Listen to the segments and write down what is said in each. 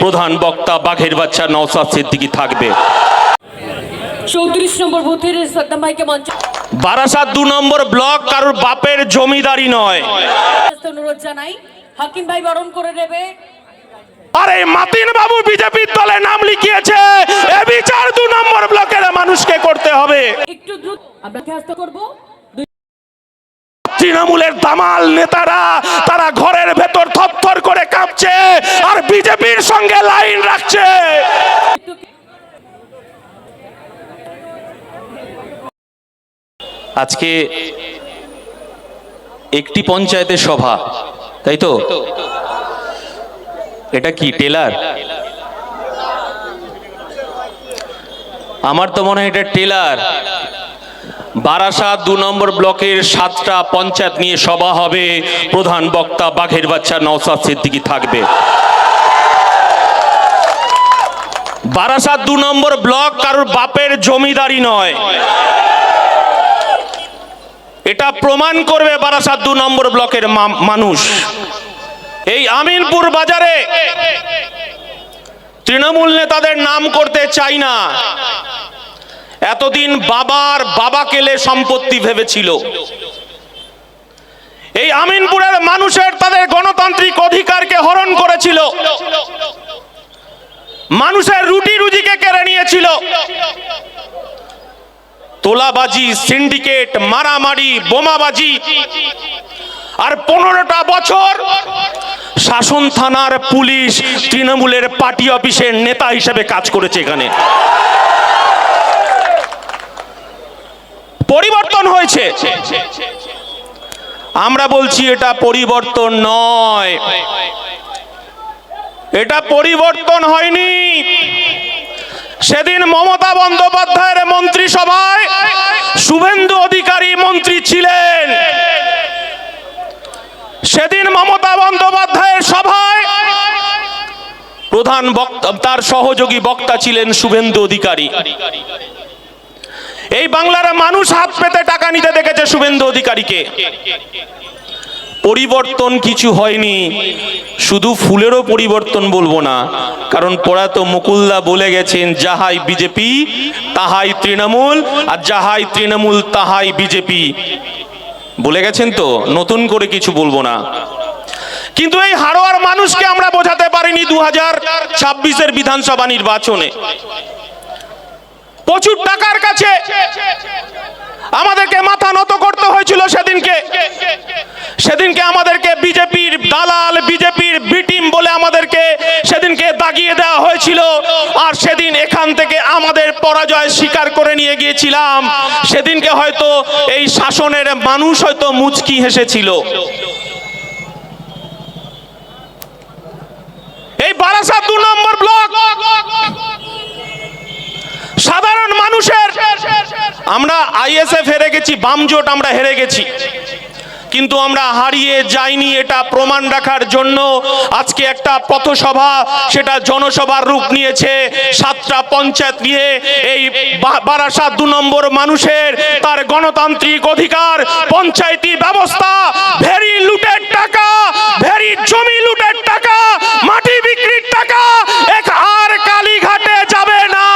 প্রধান বক্তা বাঘের বাচ্চা নওশাদ সিদ্দিকী থাকবে। 34 নম্বর বুথের সাদ্দাম ভাইকে মঞ্চ। বারাসাত 2 নম্বর ব্লক কারোর বাপের জমিদারি নয়। অনুরোধ জানাই হাকিম ভাই বরণ করে নেবে। আরে মাতিন বাবু বিজেপির দলে নাম লিখিয়েছে, এ বিচার 2 নম্বর ব্লকের মানুষকে করতে হবে। একটু দ্রুত আমরা ব্যস্ত করব। তৃণমূলের দামাল নেতারা তারা ঘরের ভেতর থরথর করে কাঁপছে আর বিজেপির সঙ্গে লাইন রাখছে। আজকে একটি পঞ্চায়েতের সভা, তাই তো? এটা কি টেলার? আমার তো মনে হয় এটা টেলার। বারাসাত 2 নম্বর ব্লকের 7টা পঞ্চায়েত নিয়ে সভা হবে, প্রধান বক্তা বাঘের বাচ্চা নওশাদ সিদ্দিকী থাকবে। বারাসাত 2 নম্বর ব্লক কারোর বাপের জমিদারি নয়, এটা প্রমাণ করবে বারাসাত 2 নম্বর ব্লকের মানুষ। এই আমিনপুর বাজারে তৃণমূল নেতাদের নাম করতে চাই না, এতদিন বাবার বাবা কেলে সম্পত্তি ভেবেছিল। এই আমিনপুরের মানুষের তাদের গণতান্ত্রিক অধিকারকে হরণ করেছিল, মানুষের রুটি রুজিকে কেড়ে নিয়েছিল। তোলাবাজি, সিন্ডিকেট, মারামারি, বোমাবাজি, আর 15টা বছর শাসন থানার পুলিশ তৃণমূলের পার্টি অফিসের নেতা হিসেবে কাজ করেছে। এখানে পরিবর্তন হয়েছে, আমরা বলছি এটা পরিবর্তন নয়, এটা পরিবর্তন হয়নি। সেদিন মমতা বন্দ্যোপাধ্যায়ের মন্ত্রিসভায় শুভেন্দু অধিকারী মন্ত্রী ছিলেন, সেদিন মমতা বন্দ্যোপাধ্যায়ের সভায় প্রধান বক্তা, তার সহযোগী বক্তা ছিলেন শুভেন্দু অধিকারী। এই বাংলার মানুষ হাত পেতে টাকা নিতে দেখেছে শুভেন্দু অধিকারীকে। পরিবর্তন কিছু হয়নি, শুধু ফুলেরও পরিবর্তন বলবো না, কারণ প্রয়াত মুকুলদা বলে গেছেন যাহাই বিজেপি তাহাই তৃণমূল, আর যাহাই তৃণমূল তাহাই বিজেপি বলে গেছেন, তো নতুন করে কিছু বলবো না। কিন্তু এই হাড়োয়ার মানুষকে আমরা বোঝাতে পারিনি 2026-এর বিধানসভা নির্বাচনে। প্রচুর টাকার কাছে আমাদেরকে মাথা নত করতে হয়েছিল। সেদিনকে আমাদেরকে বিজেপির দালাল, বিজেপির বিটিম বলে আমাদেরকে সেদিনকে দাগিয়ে দেওয়া হয়েছিল। আর সেদিন এখান থেকে আমাদের পরাজয় স্বীকার করে নিয়ে গিয়েছিলাম। সেদিনকে হয়তো এই শাসনের মানুষ হয়তো মুচকি হেসেছিল। এই বারাসাত 2 নম্বর ব্লক সাধারণ মানুষের, আমরা আইএসএফ হেরে গেছি, বামজোট আমরা হেরে গেছি, কিন্তু আমরা হারিয়ে যাইনি। এটা প্রমাণ রাখার জন্য আজকে একটা পথসভা, সেটা জনসভার রূপ নিয়েছে। 7টা পঞ্চায়েত নিয়ে এই বারাসাত 2 নম্বর মানুষের তার গণতান্ত্রিক অধিকার, পঞ্চায়েতি ব্যবস্থা, ভেরি লুটের টাকা, ভেরি জমি লুটের টাকা, মাটি বিক্রির টাকা আর কালীঘাটে যাবে না।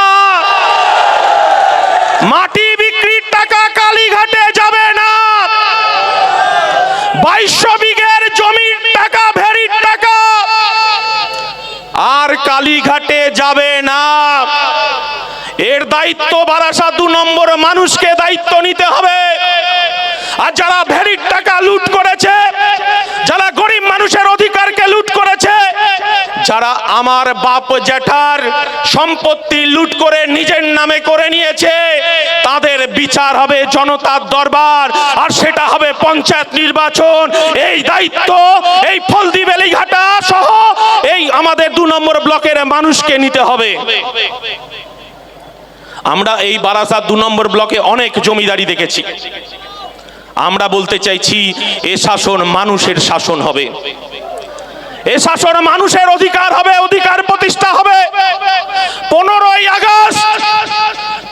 মাটি বিক্রির টাকা কালীঘাটে যাবে না। 2200 বিঘের জমির টাকা, ভেরির টাকা আর কালীঘাটে যাবে না। এর দায়িত্ব বারাসাত 2 নম্বর মানুষকে দায়িত্ব নিতে হবে। আর যারা ভেরির টাকা লুট করেছে, যারা গরিব মানুষের অধিকারকে লুট করেছে, যারা আমার বাপ জ্যাঠার সম্পত্তি লুট করে নিজের নামে করে নিয়েছে, তাদের বিচার হবে জনতার দরবার, আর সেটা হবে পঞ্চায়েত নির্বাচন। এই দায়িত্ব এই ফলদি বেলিঘাটা সহ এই আমাদের 2 নম্বর ব্লকের মানুষকে নিতে হবে। আমরা এই বারাসাত 2 নম্বর ব্লকে অনেক জমিদারি দেখেছি। আমরা বলতে চাইছি এ শাসন মানুষের শাসন হবে, এ শাসন মানুষের অধিকার হবে, অধিকার প্রতিষ্ঠা হবে। 15ই আগস্ট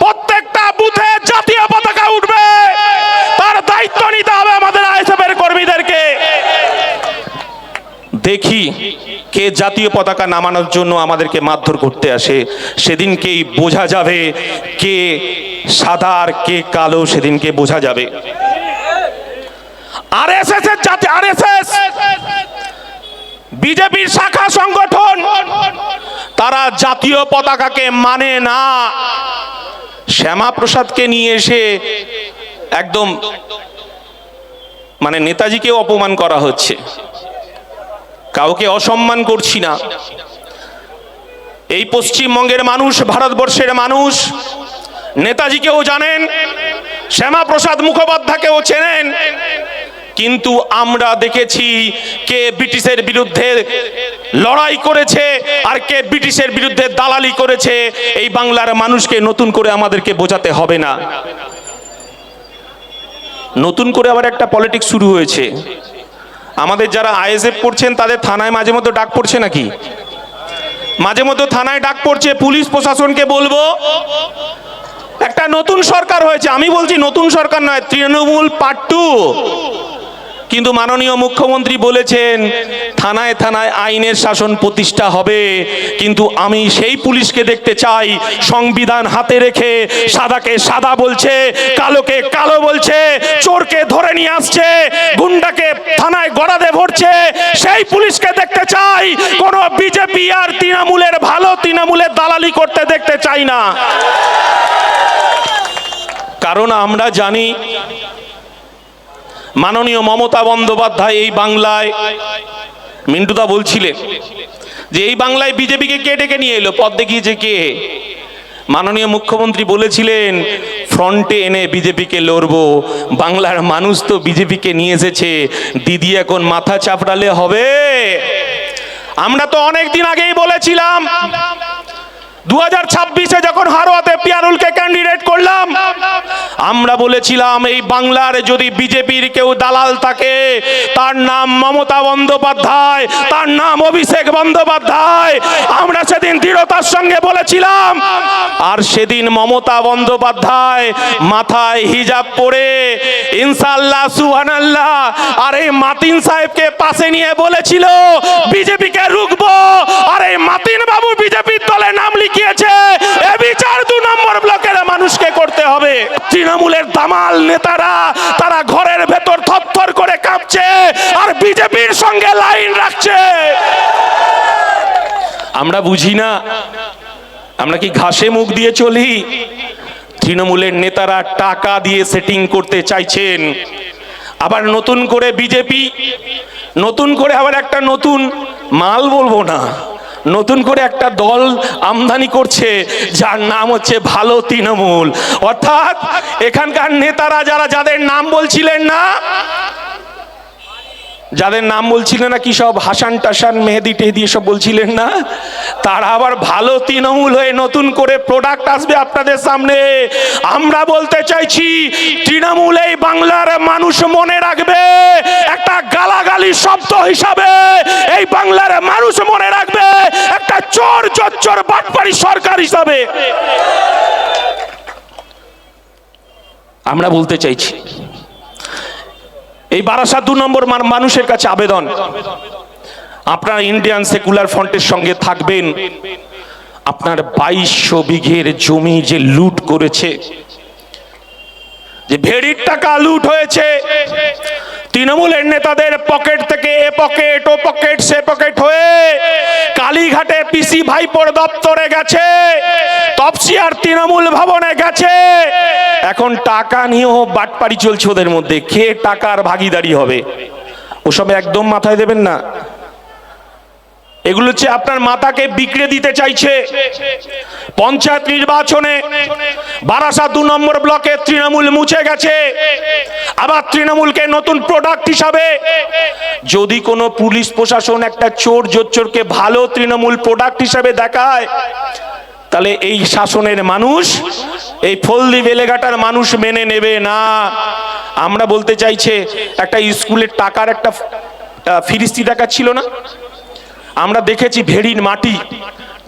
প্রত্যেকটা বুথে জাতীয় পতাকা উঠবে, তার দায়িত্ব নিতে হবে আমাদের আইএসএফ এর কর্মীদেরকে। দেখি কে জাতীয় পতাকা নামানোর জন্য আমাদেরকে মারধর করতে আসে, সেদিনকেই বোঝা যাবে কে সাদা আর কে কালো, সেদিনকে বোঝা যাবে। আরএসএস এর জাতি, আরএসএস বিজেপির শাখা সংগঠন, তারা জাতীয় পতাকাকে মানে না। শ্যামাপ্রসাদকে নিয়ে এসে একদম মানে নেতাজিকে অপমান করা হচ্ছে। কাউকে অসম্মান করছি না। এই পশ্চিমবঙ্গের মানুষ, ভারতবর্ষের মানুষ নেতাজিকেও জানেন, শ্যামাপ্রসাদ মুখোপাধ্যায়কেও চেনেন, কিন্তু আমরা দেখেছি কে ব্রিটিশের বিরুদ্ধে লড়াই করেছে আর কে ব্রিটিশের বিরুদ্ধে দালালি করেছে। এই বাংলার মানুষকে নতুন করে আমাদেরকে বোঝাতে হবে না। নতুন করে আবার একটা পলিটিক্স শুরু হয়েছে। আমাদের যারা আইএসএফ করছেন তাদের থানায় মাঝে মধ্যে ডাক পড়ছে নাকি? মাঝে মধ্যে থানায় ডাক পড়ছে। পুলিশ প্রশাসনকে বলবো, একটা নতুন সরকার হয়েছে, আমি বলছি নতুন সরকার নয়, তৃণমূল পার্ট 2, কিন্তু মাননীয় মুখ্যমন্ত্রী বলেছেন থানায় থানায় আইনের শাসন প্রতিষ্ঠা হবে। কিন্তু আমি সেই পুলিশকে দেখতে চাই সংবিধান হাতে রেখে সাদাকে সাদা বলছে, কালোকে কালো বলছে, চোরকে ধরে নিয়ে আসছে, গুন্ডাকে থানায় গড়াদে ভরছে। সেই পুলিশকে দেখতে চাই। কোন বিজেপি আর তৃণমূলের ভালো তৃণমূলের দালালি করতে দেখতে চাই না। কারণ আমরা জানি মাননীয় মমতা বন্দ্যোপাধ্যায় এই বাংলায়, মিন্টুদা বলছিলেন যে এই বাংলায় বিজেপিকে কে ডেকে নিয়ে এলো, পথ দেখিয়েছে কে? মাননীয় মুখ্যমন্ত্রী বলেছিলেন ফ্রন্টে এনে বিজেপিকে লড়বো। বাংলার মানুষ তো বিজেপিকে নিয়ে এসেছে, দিদি এখন মাথা চাপড়ালে হবে? আমরা তো অনেক দিন আগেই বলেছিলাম, 2026-এ যখন হারোয়াতে পিয়ারুলকে ক্যান্ডিডেট করলাম, আমরা বলেছিলাম এই বাংলার যদি বিজেপির কেউ দালাল থাকে তার নাম মমতা বন্দ্যোপাধ্যায়, তার নাম অভিষেক বন্দ্যোপাধ্যায়। আমরা সেদিন দৃঢ়তার সঙ্গে বলেছিলাম। আর সেদিন মমতা বন্দ্যোপাধ্যায় মাথায় হিজাব পরে ইনশাআল্লাহ সুবহানাল্লাহ আর এই মাতিন সাহেবকে পাশে নিয়ে বলেছিল বিজেপিকে রুখবো। আর এই মাতিন বাবু বিজেপির দলে নাম লিখিয়েছে। এ বিচার 2 নম্বর ব্লকের মানুষকে করতে হবে। তৃণমূলের দামাল নেতারা তারা ঘরের ভেতর থরথর করে কাঁপছে আর বিজেপির সঙ্গে লাইন রাখছে। আমরা বুঝি না, আমরা কি ঘাসে মুখ দিয়ে চলি? তৃণমূলের নেতারা টাকা দিয়ে সেটিং করতে চাইছেন। আবার নতুন করে বিজেপি, নতুন করে আবার একটা নতুন মাল বলবো না, নতুন করে একটা দল আমদানি করছে যার নাম হচ্ছে ভালো তৃণমূল। অর্থাৎ এখানকার নেতারা যাদের নাম বলছিলেন না, যাদের নাম বলছিলেন না, কি সব হাসান টাসান মেহেদি টেহেদি সব বলছিলেন না, তারা আবার ভালো তৃণমূল হয়ে নতুন করে প্রোডাক্ট আসবে আপনাদের সামনে। আমরা বলতে চাইছি তৃণমূল এই বাংলার মানুষ মনে রাখবে একটা গালাগালি শব্দ হিসাবে, এই বাংলার মানুষ মনে রাখবে একটা চোর জচ্চর বাটপাড়ি সরকার হিসাবে। আমরা বলতে চাইছি এই বারাসাত 2 নম্বর মানুষের কাছে আবেদন, আপনারা ইন্ডিয়ান সেকুলার ফ্রন্টের সঙ্গে থাকবেন। আপনার 2200 বিঘের জমি যে লুট করেছে, যে ভেড়ির টাকা লুট হয়েছে, তৃণমূলের নেতাদের পকেট থেকে এ পকেট ও পকেট সে পকেট হয়ে কালীঘাটে পিসি ভাইপোর দপ্তরে গেছে, তপসিয়ার তৃণমূল ভবনে গেছে। এখন টাকা নিয়েও বাটপাড়ি চলছে ওদের মধ্যে। কে টাকার ভাগিদারি হবে ওসব একদম মাথায় দেবেন না। এগুলো হচ্ছে আপনার মাথাকে বিগড়ে দিতে চাইছে। পঞ্চায়েত নির্বাচনে বারাসাত 2 নম্বর ব্লকে তৃণমূল মুছে গেছে। আবার তৃণমূলকে নতুন প্রোডাক্ট হিসাবে যদি কোনো পুলিশ প্রশাসন একটা চোর জোচ্চোরকে ভালো তৃণমূল প্রোডাক্ট হিসাবে দেখায়, তাহলে এই শাসনের মানুষ, এই ফলদি বেলেঘাটার মানুষ মেনে নেবে না। আমরা বলতে চাইছে একটা স্কুলের টাকার একটা ফিরিস্তি দেখাচ্ছিল না, আমরা দেখেছি ভেড়ির মাটি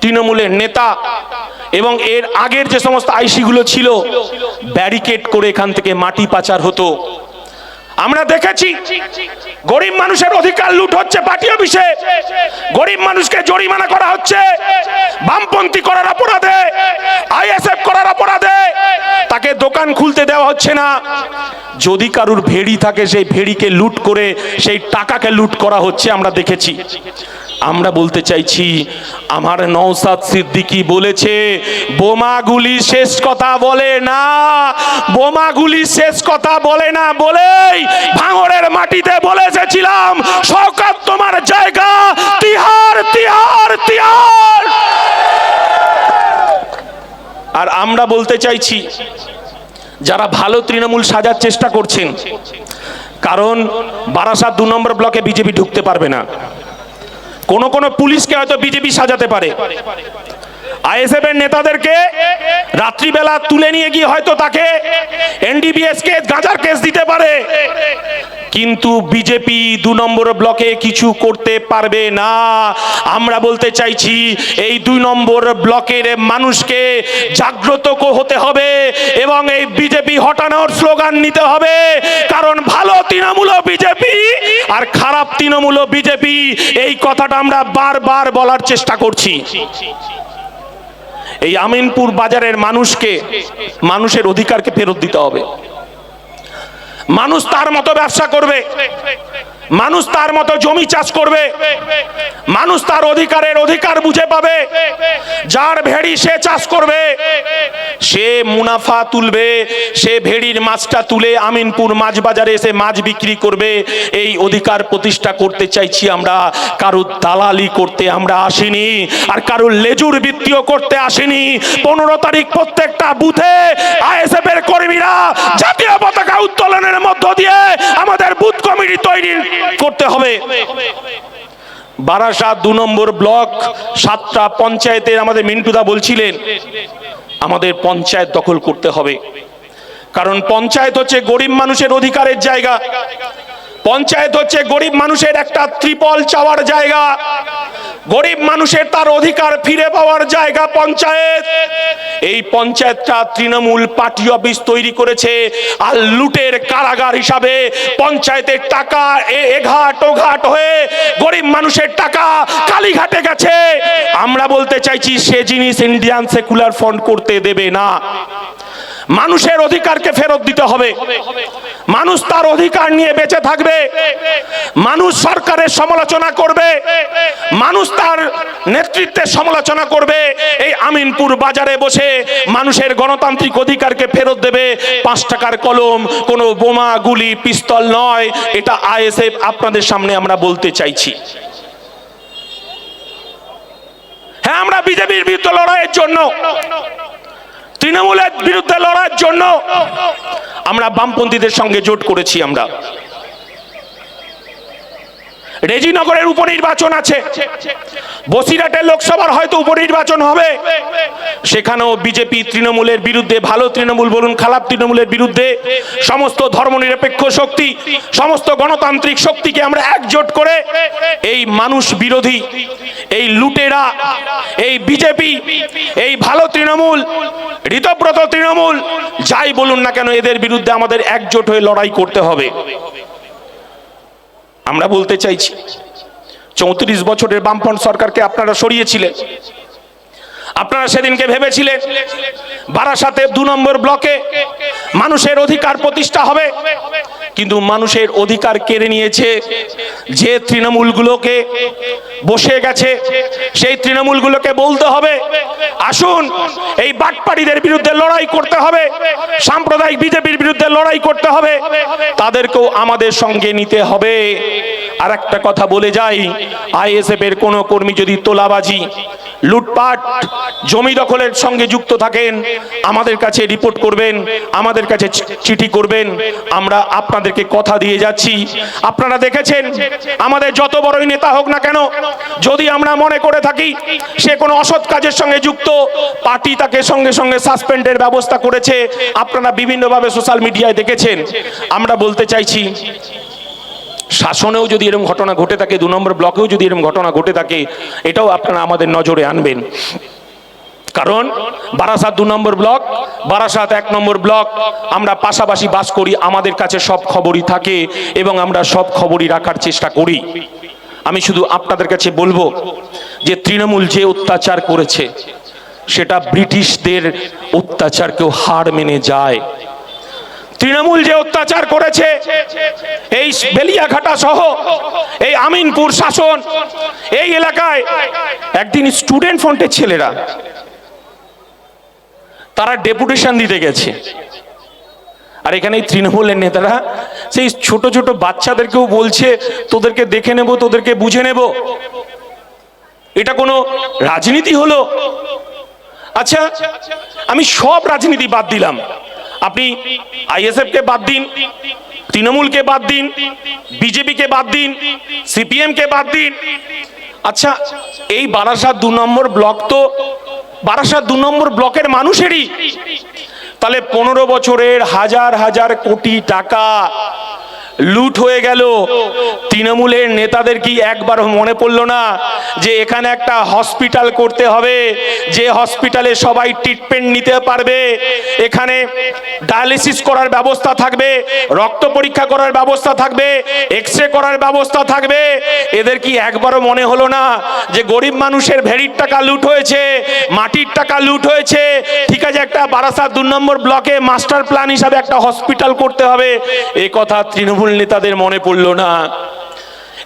তৃণমূলের নেতা এবং এর আগের যে সমস্ত আইসি গুলো ছিল ব্যারিকেড করে এখান থেকে মাটি পাচার হতো। আমরা দেখেছি গরিব মানুষের অধিকার লুট হচ্ছে পার্টি অফিসে, গরিব মানুষকে জরিমানা করা হচ্ছে বামপন্থী করার অপরাধে, আইএসএফ করার অপরাধে। তাকে দোকান খুলতে দেওয়া হচ্ছে না। যদি কারুর ভেড়ি থাকে সেই ভেড়িকে লুট করে সেই টাকাকে লুট করা হচ্ছে, আমরা দেখেছি। আমরা বলতে চাইছি, আমার নওশাদ সিদ্দিকী বলেছে বোমাগুলি শেষ কথা বলে না, বোমাগুলি শেষ কথা বলে না বলেই ভাঙড়ের মাটিতে বলে এসেছিলাম শওকত তোমার জায়গা তিহার তিহার তিহার। আর আমরা বলতে চাইছি, যারা ভালো তৃণমূল সাজার চেষ্টা করছেন, কারণ বারাসাত 2 নম্বর ব্লকে বিজেপি ঢুকতে পারবে না। কোন পুলিশকে হয়তো বিজেপি সাজাতে পারে, আইএসএফ এর নেতাদেরকে রাত্রিবেলা তুলে নিয়ে গিয়ে হয়তো তাকে এনডিপিএস কেস, গাঁজার কেস দিতে পারে, কিন্তু বিজেপি 2 নম্বর ব্লকে কিছু করতে পারবে না। আমরা বলতে চাইছি, এই 2 নম্বর ব্লকের মানুষকে জাগ্রত হতে হবে এবং এই বিজেপি হটানোর স্লোগান নিতে হবে। কারণ ভালো তৃণমূল বিজেপি আর খারাপ তৃণমূল বিজেপি, এই কথাটা আমরা বারবার বলার চেষ্টা করছি। এই আমিনপুর বাজারের মানুষকে, মানুষের অধিকারকে ফেরত দিতে হবে। মানুষ তার মতো ব্যবসা করবে, মানুষ তার মতো জমি চাষ করবে, মানুষ তার অধিকার বুঝে পাবে। যার ভেড়ি সে চাষ করবে, সে মুনাফা তুলবে, সে ভেড়ির মাছটা তুলে আমিনপুর মাছ বাজারে এসে মাছ বিক্রি করবে। এই অধিকার প্রতিষ্ঠা করতে চাইছি আমরা। কারুর দালালি করতে আমরা আসিনি, আর কারুর লেজুর বৃত্তিও করতে আসিনি। 15 তারিখ প্রত্যেকটা বুথে আইএসএফ এর কর্মীরা জাতীয় পতাকা উত্তোলনের মধ্য দিয়ে আমাদের বুথ কমিটি তৈরি করতে হবে। বারাসাত 2 নম্বর ব্লক 7টা পঞ্চায়েতের আমাদের মিন্টুদা বলছিলেন, আমাদের পঞ্চায়েত দখল করতে হবে। কারণ পঞ্চায়েত হচ্ছে গরিব মানুষের অধিকারের জায়গা, পঞ্চায়েত হচ্ছে গরিব মানুষের একটা ত্রিপল চাওয়ার জায়গা, গরিব মানুষের তার অধিকার ফিরে পাওয়ার জায়গা পঞ্চায়েত। এই পঞ্চায়েতটা তৃণমূল পার্টি অফিস তৈরি করেছে আর লুটের কারাগার হিসাবে পঞ্চায়েতের টাকা এঘাট ওঘাট হয়ে গরিব মানুষের টাকা কালীঘাটে গেছে। আমরা বলতে চাইছি, সে জিনিস ইন্ডিয়ান সেকুলার ফ্রন্ট করতে দেবে না। মানুষের অধিকারকে ফেরত দিতে হবে। মানুষ তার অধিকার নিয়ে বেঁচে থাকবে, মানুষ সরকারের সমালোচনা করবে, মানুষ তার নেতৃত্বের সমালোচনা করবে। এই আমিনপুর বাজারে বসে মানুষের গণতান্ত্রিক অধিকারকে ফেরত দেবে। 5 টাকার কলম, কোনো বোমা গুলি পিস্তল নয়। এটা আইএসএফ আপনাদের সামনে আমরা বলতে চাইছি। হ্যাঁ, আমরা বিজেপির বিরুদ্ধে লড়াইয়ের জন্য, তৃণমূলের বিরুদ্ধে লড়ার জন্য আমরা বামপন্থীদের সঙ্গে জোট করেছি। আমরা রেজিনগরের উপনির্বাচন আছে, বসিরহাটের লোকসভার হয়তো উপনির্বাচন হবে, সেখানেও বিজেপি তৃণমূলের বিরুদ্ধে, ভালো তৃণমূল বলুন খারাপ তৃণমূলের বিরুদ্ধে সমস্ত ধর্মনিরপেক্ষ শক্তি, সমস্ত গণতান্ত্রিক শক্তিকে আমরা একজোট করে এই মানুষ বিরোধী, এই লুটেরা, এই বিজেপি, এই ভালো তৃণমূল, ঋতব্রত তৃণমূল, যাই বলুন না কেন, এদের বিরুদ্ধে আমাদের একজোট হয়ে লড়াই করতে হবে। আমরা বলতে চাইছি, 34 বছরের বামফ্রন্ট সরকারকে আপনারা সরিয়েছিলেন। আপনারা সেদিনকে ভেবেছিলেন বারাসাতে 2 নম্বর ব্লকে মানুষের অধিকার প্রতিষ্ঠা হবে, কিন্তু মানুষের অধিকার কেড়ে নিয়েছে যে তৃণমূলগুলোকে বসে গেছে। সেই তৃণমূলগুলোকে বলতে হবে, আসুন এই বাটপাড়িদের বিরুদ্ধে লড়াই করতে হবে, সাম্প্রদায়িক বিজেপির বিরুদ্ধে লড়াই করতে হবে, তাদেরকেও আমাদের সঙ্গে নিতে হবে। আর একটা কথা বলে যাই, আইএসএফ এর কোনো কর্মী যদি তোলাবাজি, লুটপাট, জমি দখলের সঙ্গে যুক্ত থাকেন, আমাদের কাছে রিপোর্ট করবেন, আমাদের কাছে চিঠি করবেন। আমরা আপনাদেরকে কথা দিয়ে যাচ্ছি। আপনারা দেখেছেন, আমাদের যত বড়ই নেতা হোক না কেন, যদি আমরা মনে করে থাকি সে কোনো অসৎ কাজের সঙ্গে যুক্ত, পার্টি তাকে সঙ্গে সঙ্গে সাসপেন্ডের ব্যবস্থা করেছে। আপনারা বিভিন্নভাবে সোশ্যাল মিডিয়ায় দেখেছেন। আমরা বলতে চাইছি, শাসনেও যদি এরকম ঘটনা ঘটে থাকে, 2 নম্বর ব্লকেও যদি এরকম ঘটনা ঘটে থাকে, এটাও আপনারা আমাদের নজরে আনবেন। কারণ বারাসাত 2 নম্বর ব্লক, বারাসাত 1 নম্বর ব্লক, আমরা পাশাপাশি বাস করি, আমাদের কাছে সব খবরই থাকে এবং আমরা সব খবরই রাখার চেষ্টা করি। আমি শুধু আপনাদের কাছে বলবো যে তৃণমূল যে অত্যাচার করেছে সেটা ব্রিটিশদের অত্যাচারকেও হার মেনে যায়। তৃণমূল যে অত্যাচার করেছে এই বেলিয়াঘাটা সহ এই আমিনপুর শাসন এই এলাকায়, একদিন স্টুডেন্ট ফ্রন্টের ছেলেরা তারা ডেপুটেশন দিতে গেছে, আর এখানে তৃণমূলের নেতারা সেই ছোট ছোট বাচ্চাদেরকেও বলছে তোদেরকে দেখে নেব, তোদেরকে বুঝে নেব। এটা কোনো রাজনীতি হলো? আচ্ছা, আমি সব রাজনীতি বাদ দিলাম, আপনি আইএসএফ কে বাদ দিন, তৃণমূলকে বাদ দিন, বিজেপিকে বাদ দিন, সিপিএম কে বাদ দিন। আচ্ছা, এই বারাসাত 2 নম্বর ব্লক তো বারাসাত 2 নম্বর ব্লকের মানুষেরই, তাহলে 15 বছরের হাজার হাজার কোটি টাকা লুট হয়ে গেল। তৃণমূলের নেতাদের কি একবার মনে পড়লো না যে এখানে একটা হসপিটাল করতে হবে, যে হসপিটালে সবাই ট্রিটমেন্ট নিতে পারবে, এখানে ডায়ালিসিস করার ব্যবস্থা থাকবে, রক্ত পরীক্ষা করার ব্যবস্থা থাকবে, এক্সরে করার ব্যবস্থা থাকবে? এদের কি একবারও মনে হলো না যে গরিব মানুষের ভেড়ির টাকা লুট হয়েছে, মাটির টাকা লুট হয়েছে, ঠিক আছে একটা বারাসাত 2 নম্বর ব্লকে মাস্টার প্ল্যান হিসাবে একটা হসপিটাল করতে হবে, এই কথা তৃণমূল নেতাদের মনে পড়লো না?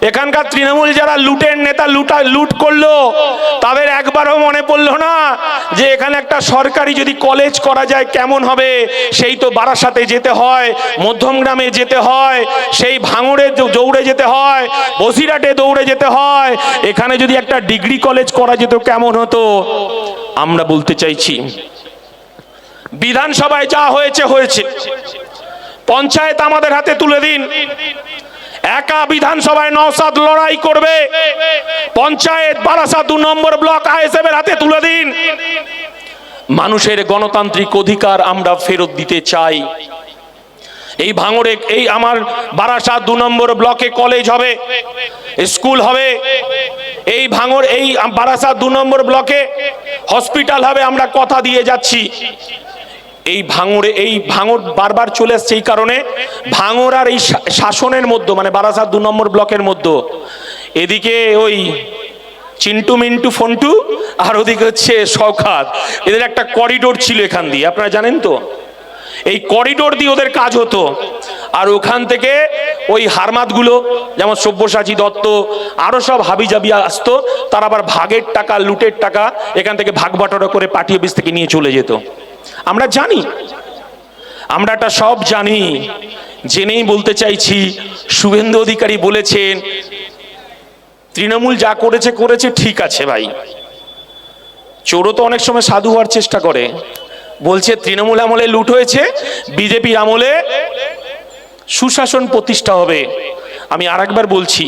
এখানকার তৃণমূল যারা লুটের নেতা লুট করলো তাদের একবারও মনে পড়লো না যে এখানে একটা সরকারি যদি কলেজ করা যায় কেমন হবে? সেই তো বারাসাতে যেতে হয়, মধ্যমগ্রামে যেতে হয়, সেই ভাঙড়ে দৌড়ে যেতে হয়, বসিরহাটে দৌড়ে যেতে হয়। এখানে যদি একটা ডিগ্রি কলেজ করা যেত কেমন হতো? আমরা বলতে চাইছি বিধানসভায় যা হয়েছে হয়েছে, পঞ্চায়েত আমাদের হাতে তুলে দিন। একা বিধানসভায় নওশাদ লড়াই করবে, পঞ্চায়েত বারাসাত 2 নম্বর ব্লক আইএসএফ এর হাতে তুলে দিন। মানুষের গণতান্ত্রিক অধিকার আমরা ফেরত দিতে চাই। এই ভাঙড়ে এই আমার বারাসাত 2 নম্বর ব্লকে কলেজ হবে, স্কুল হবে, এই ভাঙড় এই বারাসাত 2 নম্বর ব্লকে হসপিটাল হবে, আমরা কথা দিয়ে যাচ্ছি। এই ভাঙড় বারবার চলে আসছে এই কারণে, ভাঙড় আর এই শাসনের মধ্যে মানে বারাসাত 2 নম্বর ব্লকের মধ্যে, এদিকে ওই চিন্টু মিন্টু ফন্টু আর ওদিকে হচ্ছে শওকত, এদের একটা করিডোর ছিল এখান দিয়ে, আপনারা জানেন তো, এই করিডোর দিয়ে ওদের কাজ হতো। আর ওখান থেকে ওই হারমাতগুলো যেমন সব্যসাচী দত্ত আরো সব হাবিজাবি আসতো, তার আবার ভাগের টাকা লুটের টাকা এখান থেকে ভাগ বাটোয়ারা করে পার্টি অফিস থেকে নিয়ে চলে যেত। আমরা জানি, আমরা এটা সব জানি, জেনেই বলতে চাইছি শুভেন্দু অধিকারী বলেছেন তৃণমূল যা করেছে করেছে, ঠিক আছে ভাই, চোরও তো অনেক সময় সাধু হওয়ার চেষ্টা করে। বলছে তৃণমূল আমলে লুট হয়েছে, বিজেপির আমলে সুশাসন প্রতিষ্ঠা হবে। আমি আরেকবার বলছি,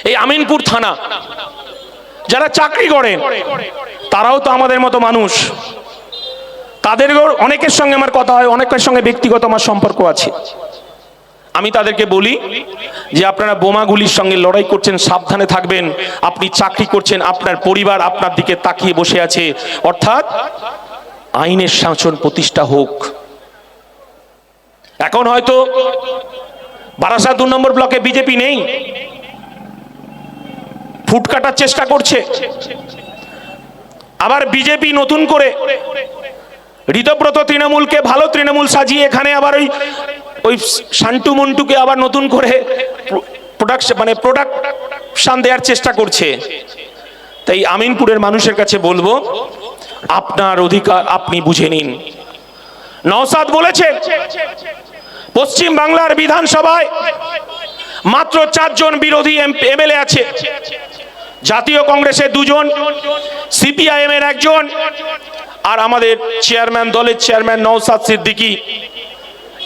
এই আমিনপুর থানা যারা চাকরি করেন তারাও তো আমাদের মতো মানুষ, তাদের অনেকের সঙ্গে আমার কথা হয়, অনেকের সঙ্গে ব্যক্তিগত আমার সম্পর্ক আছে। আমি তাদেরকে বলি যে আপনারা বোমাগুলির সঙ্গে লড়াই করছেন, সাবধানে থাকবেন। আপনি চাকরি করছেন, আপনার পরিবার আপনার দিকে তাকিয়ে বসে আছে, অর্থাৎ আইনের শাসন প্রতিষ্ঠা হোক। এখন হয়তো বারাসাত 2 নম্বর ব্লকে বিজেপি নেই, ফুট কাটার চেষ্টা করছে, আবার বিজেপি নতুন করে ঋতব্রত তৃণমূলকে ভালো তৃণমূল সাজিয়ে এখানে আবার ওই শান্টু মন্টুকে আবার নতুন করে প্রোডাকশন দেওয়ার চেষ্টা করছে। তাই আমিনপুরের মানুষের কাছে বলবো, আপনার অধিকার আপনি বুঝে নিন। নওশাদ বলেছেন পশ্চিম বাংলার বিধানসভায় মাত্র 4 জন বিরোধী এমএলএ আছে, জাতীয় কংগ্রেসের 2 জন, সিপিআইএম এর 1 জন, আর আমাদের চেয়ারম্যান, দলের চেয়ারম্যান নওশাদ সিদ্দিকী।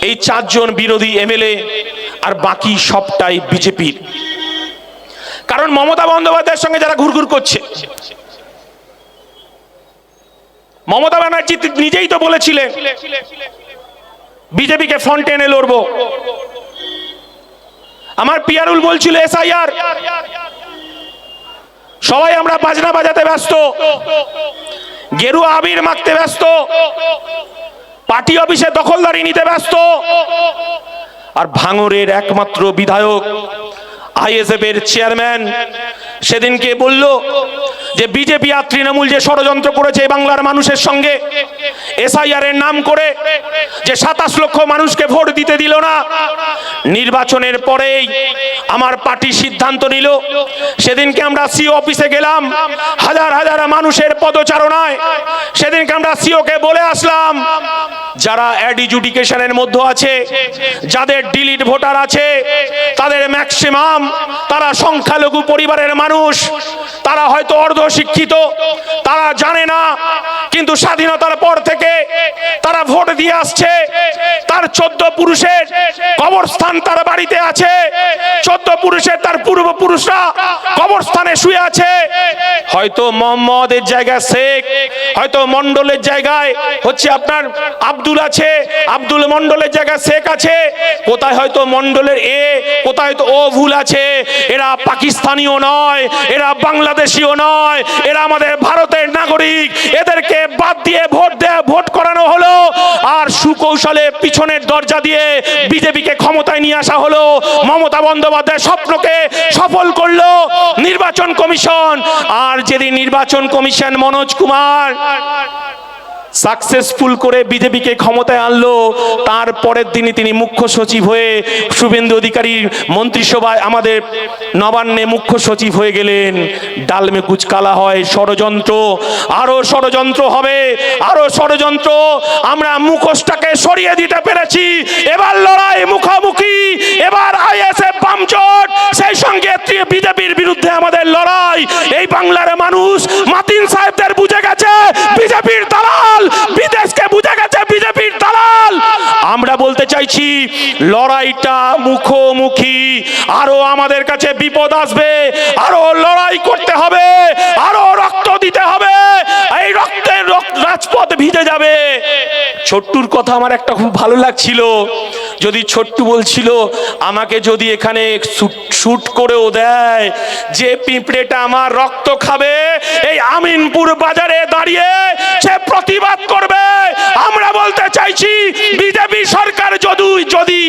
এই 4 জন বিরোধী এমএলএ, আর বাকি সবটাই বিজেপির। কারণ মমতা বন্দ্যোপাধ্যায়ের সঙ্গে যারা ঘুরঘুর করছে, মমতা ব্যানার্জি নিজেই তো বলেছিলেন বিজেপিকে ফ্রন্টে এনে লড়বো। আমার পিয়ারুল বলছিল এসআইআর, সবাই আমরা বাজনা বাজাতে ব্যস্ত। গেরুয়া আবির মাখতে ব্যস্ত, পার্টি অফিসে দখলদারি নিতে ব্যস্ত। আর ভাঙড়ের একমাত্র বিধায়ক আইএসএফ এর চেয়ারম্যান সেদিনকে বলল যে বিজেপি আর তৃণমূল যে ষড়যন্ত্র করেছে বাংলার মানুষের সঙ্গে, এসআইআর এর নাম করে যে 27 লক্ষ মানুষকে ভোট দিতে দিল না, নির্বাচনের পরেই আমার পার্টি সিদ্ধান্ত নিল। সেদিনকে আমরা সিও অফিসে গেলাম, হাজার হাজার মানুষের পদচারণায়। সেদিনকে আমরা সিওকে বলে আসলাম, যারা অ্যাডিজুডিকেশনের মধ্যে আছে, যাদের ডিলিট ভোটার আছে, তাদের ম্যাক্সিমাম তারা সংখ্যালঘু পরিবারের মানুষ, তারা হয়তো অর্ধ শিক্ষিত, তারা জানে না, কিন্তু স্বাধীনতার পর থেকে তারা ভোট দিয়ে আসছে। তার 14 পুরুষের কবরস্থান তার বাড়িতে আছে, 14 পুরুষের তার পূর্বপুরুষরা কবরস্থানে শুয়ে আছে। হয়তো মোহাম্মদের জায়গায় শেখ, হয়তো মন্ডলের জায়গায় হচ্ছে আপনার আব্দুল আছে, আব্দুল মন্ডলের জায়গায় শেখ আছে, কোথায় হয়তো মন্ডলের কোথায় হয়তো ও ভুল আছে। এরা পাকিস্তানিও নয়, এরা বাংলাদেশিও নয়, এরা আমাদের ভারতের নাগরিক। এদেরকে বাদ দিয়ে ভোট করানো হলো, আর সুকৌশলে পিছনের দরজা দিয়ে বিজেপিকে ক্ষমতায় নিয়ে আসা হলো। মমতা বন্দ্যোপাধ্যায়ের স্বপ্নকে সফল করলো নির্বাচন কমিশন। আর যেদিন নির্বাচন কমিশন মনোজ কুমার সাকসেসফুল করে বিজেপিকে ক্ষমতায় আনলো, তারপরের দিনই তিনি মুখ্য সচিব হয়ে শুভেন্দু অধিকারীর মন্ত্রিসভায় আমাদের নবান্নে মুখ্য সচিব হয়ে গেলেন। ডালমে কুচ কালা হয়, ষড়যন্ত্র, আরো ষড়যন্ত্র হবে, আরো ষড়যন্ত্র। আমরা মুখোশটাকে সরিয়ে দিতে পেরেছি। এবার লড়াই মুখোমুখি, এবার আইএসএফ বামজোট, সেই সঙ্গে বিজেপির বিরুদ্ধে আমাদের লড়াই। এই বাংলার মানুষ মাতিন সাহেবদের বুঝে গেছে বিজেপির দালাল, বিদেশকে বুঝে গেছে বিজেপির দালাল। আমরা বলতে চাইছি লড়াইটা মুখোমুখি। আরো আমাদের কাছে বিপদ আসবে, আরো লড়াই করতে হবে, আরো রক্ত দিতে হবে। এই রক্তের রাজপথ ভিজে যাবে। ছোট্টুর কথা আমার একটা খুব ভালো লাগছিল। যদি ছোট্টু বলছিল আমাকে যদি এখানে শুট করেও দেয়, যে পিঁপড়েটা আমার রক্ত খাবে এই আমিনপুর বাজারে দাঁড়িয়ে সে প্রতিবাদ করবে। আমরা বলতে চাইছি বিজেপি সরকার যদি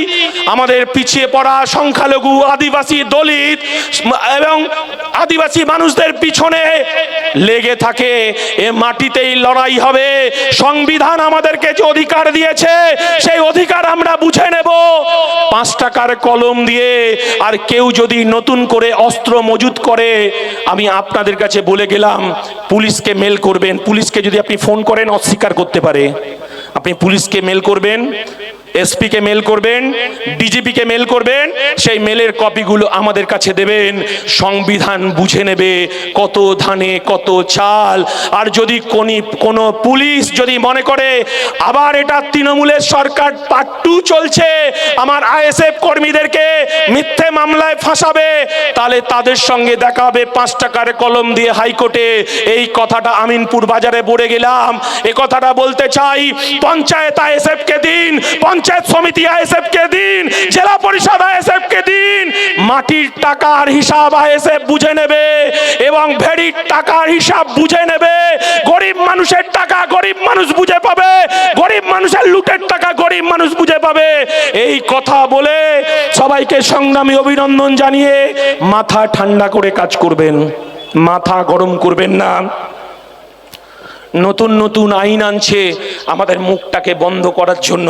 আমাদের পিছিয়ে পড়া সংখ্যালঘু, আদিবাসী, দলিত এবং আদিবাসী মানুষদের পিছনে লেগে থাকে, এ মাটিতেই লড়াই হবে। সংবিধান আমাদেরকে যে অধিকার দিয়েছে সেই অধিকার আমরা বুঝে নেব। 5 টাকার কলম দিয়ে আর কেউ যদি নতুন করে অস্ত্র মজুত করে, আমি আপনাদের কাছে বলে গেলাম পুলিশকে মেল করবেন। পুলিশকে যদি আপনি ফোন করেন অস্বীকার করতে পারে, আপনি পুলিশকে মেল করবেন, এসপি কে মেল করবেন, ডিজিপি কে মেল করবেন, সেই মেলের কপিগুলো আমাদের কাছে দেবেন। সংবিধান বুঝে নেবে কত ধানে কত চাল। আর যদি কোনো পুলিশ যদি মনে করে আবার এটা তৃণমূলের সরকার পার্ট 2 চলছে, আমার আইএসএফ কর্মীদেরকে মিথ্যে মামলায় ফাঁসাবে, তাহলে তাদের সঙ্গে দেখা হবে 5 টাকার কলম দিয়ে হাইকোর্টে। এই কথাটা আমিনপুর বাজারে বলে গেলাম। এই কথাটা বলতে চাই, পঞ্চায়েত আইএসএফ কে দিন, পঞ্চায়েত সমিতি আইএসএফ কে দিন, জেলা পরিষদ আইএসএফ কে দিন। মাটির টাকার হিসাব আইএসএফ বুঝে নেবে এবং ভেড়ির টাকার হিসাব বুঝে নেবে। গরিব মানুষের টাকা গরিব মানুষ বুঝে পাবে, গরিব মানুষের লুটের টাকা গরিব মানুষ বুঝে পাবে। এই কথা বলে সবাইকে সংগ্রামী অভিনন্দন জানিয়ে মাথা ঠান্ডা করে কাজ করবেন, মাথা গরম করবেন না। নতুন নতুন আইন আনছে আমাদের মুখটাকে বন্ধ করার জন্য,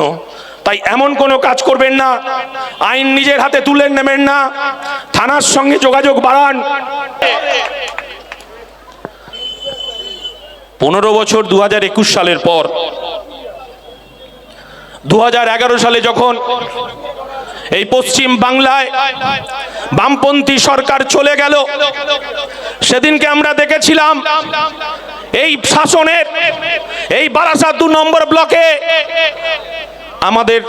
তাই এমন কোনো কাজ করবেন না। আইন নিজের হাতে তুলে নেবেন না, থানার সঙ্গে যোগাযোগ বাড়ান। 15 বছর 2021 সালের পর 2011 সালে যখন এই পশ্চিম বাংলায় বামপন্থী সরকার চলে গেল, সেদিনকে আমরা দেখেছিলাম এই শাসনের এই বারাসাত 2 নম্বর ব্লকে আমাদের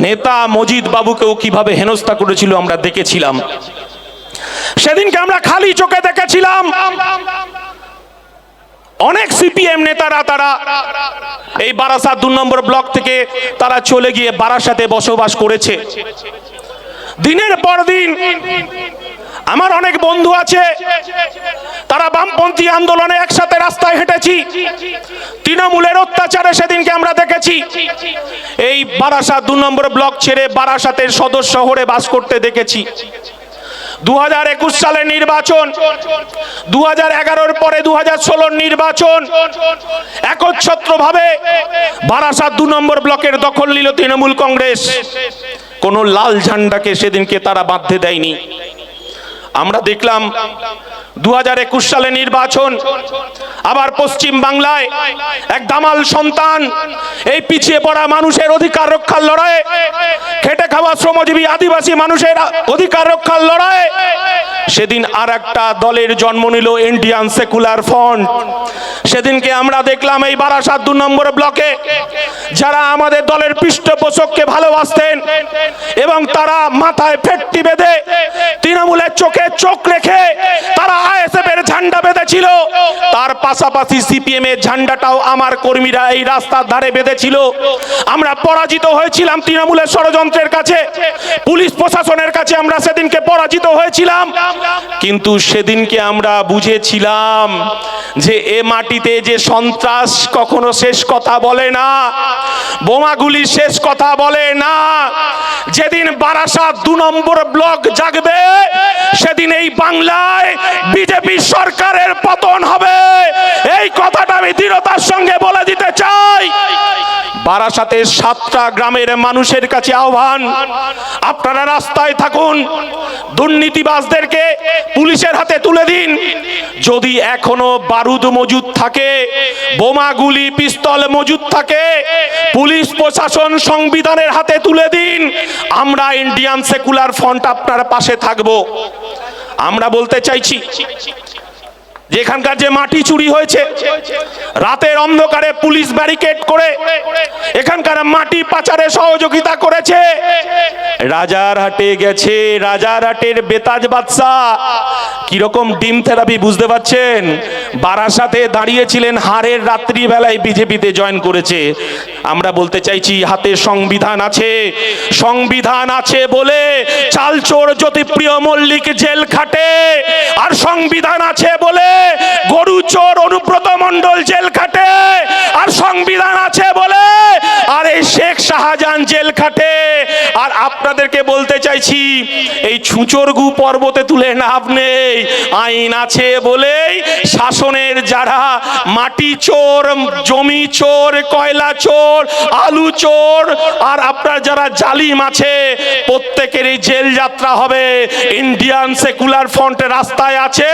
নেতা মজিদ বাবুকেও কিভাবে হেনস্থা করেছিল আমরা দেখেছিলাম। সেদিনকে আমরা খালি চোখে দেখেছিলাম অনেক সিপিএম নেতারা তারা এই বারাসাত 2 নম্বর ব্লক থেকে তারা চলে গিয়ে বারাসাতে বসবাস করেছে। দিনের পর দিন আমার অনেক বন্ধু আছে, তারা বামপন্থী আন্দোলনে একসাথে রাস্তায় হেঁটেছি, তৃণমূলের অত্যাচারে সেদিনকে আমরা দেখেছি। এই বারাসাত 2 নম্বর ব্লক ছেড়ে বারাসাতের সদর শহরে বাস করতে দেখেছি। 2021 সালের নির্বাচন, 2011-র পরে 2016 নির্বাচন, একচ্ছত্রভাবে বারাসাত 2 নম্বর ব্লকের দখল নিল তৃণমূল কংগ্রেস। কোন লাল ঝান্ডাকে সেদিনকে তারা বাঁধতে দেয়নি। আমরা দেখলাম 2021 সালে নির্বাচন, আবার পশ্চিম বাংলায় এক দামাল সন্তান এই পিছিয়ে পড়া মানুষের অধিকার রক্ষার লড়াইয়ে, খেটে খাওয়া শ্রমজীবী আদিবাসী মানুষের অধিকার রক্ষার লড়াইয়ে সেদিন আর একটা দলের জন্ম নিল, ইন্ডিয়ান সেকুলার ফ্রন্ট। সেদিনকে আমরা দেখলাম এই বারাসাত 2 নম্বর ব্লকে যারা আমাদের দলের পৃষ্ঠপোষককে ভালোবাসতেন এবং তারা মাথায় ফেট্টি বেঁধে তৃণমূলের চোখে চোখ রেখে তারা আইএসএফ এর ঝান্ডা বেঁধেছিল, তার পাশাপাশি সিপিএম এর ঝান্ডাটাও আমার কর্মীরা এই রাস্তার ধারে বেঁধেছিল। আমরা পরাজিত হয়েছিলাম তৃণমূলের ষড়যন্ত্রের কাছে, পুলিশ প্রশাসনের কাছে আমরা সেদিনকে পরাজিত হয়েছিলাম। কিন্তু সেদিনকে আমরা বুঝেছিলাম যে এ মাটিতে যে সন্ত্রাস কখনো শেষ কথা বলে না, বোমাগুলি শেষ কথা বলে না। যেদিন বারাসাত 2 নম্বর ব্লক জাগবে সেদিন এই বাংলায় বিজেপি সরকারের পতন হবে। এই কথাটা আমি দৃঢ়তার সঙ্গে বলে দিতে চাই। বারাসাতের 7টা গ্রামের মানুষের কাছে আহ্বান, আপনারা রাস্তায় থাকুন, দুর্নীতিবাজদেরকে পুলিশের হাতে তুলে দিন। যদি এখনো বারুদ মজুদ থাকে, বোমাগুলি পিস্তল মজুদ থাকে, পুলিশ প্রশাসন সংবিধানের হাতে তুলে দিন। আমরা ইন্ডিয়ান সেকুলার ফ্রন্ট আপনার পাশে থাকব। আমরা বলতে চাইছি যেখানকার যে মাটি চুরি হয়েছে, রাতের অন্ধকারে পুলিশ ব্যারিকেড করে এখানকার মাটি পাচারে সহযোগিতা করেছে, রাজারহাটে গেছে, রাজারহাটের বেতাজ বাদশা কিরকম ডিম থেরাপি বুঝতে পারছেন। বারাসাতে দাঁড়িয়েছিলেন, হারের রাত্রি বেলায় বিজেপিতে জয়েন করেছে। আমরা বলতে চাইছি হাতে সংবিধান আছে, সংবিধান আছে বলে চালচোর জ্যোতিপ্রিয় মল্লিক জেল খাটে, আর সংবিধান আছে বলে গরু চোর অনুব্রত মণ্ডল জেল খাটে, আর সংবিধান আছে বলে আর এই শেখ শাহজাহান জেল খাটে। আর আপনাদেরকে বলতে চাইছি এই ছুঁচোরগু পর্বতে তুলে লাভ নেই, আইন আছে বলেই শাসনের যারা মাটি চোর, জমি চোর, কয়লা চোর, আলু চোর আর আপনার যারা জালিম আছে প্রত্যেকেরই জেল যাত্রা হবে। ইন্ডিয়ান সেকুলার ফ্রন্ট রাস্তায় আছে।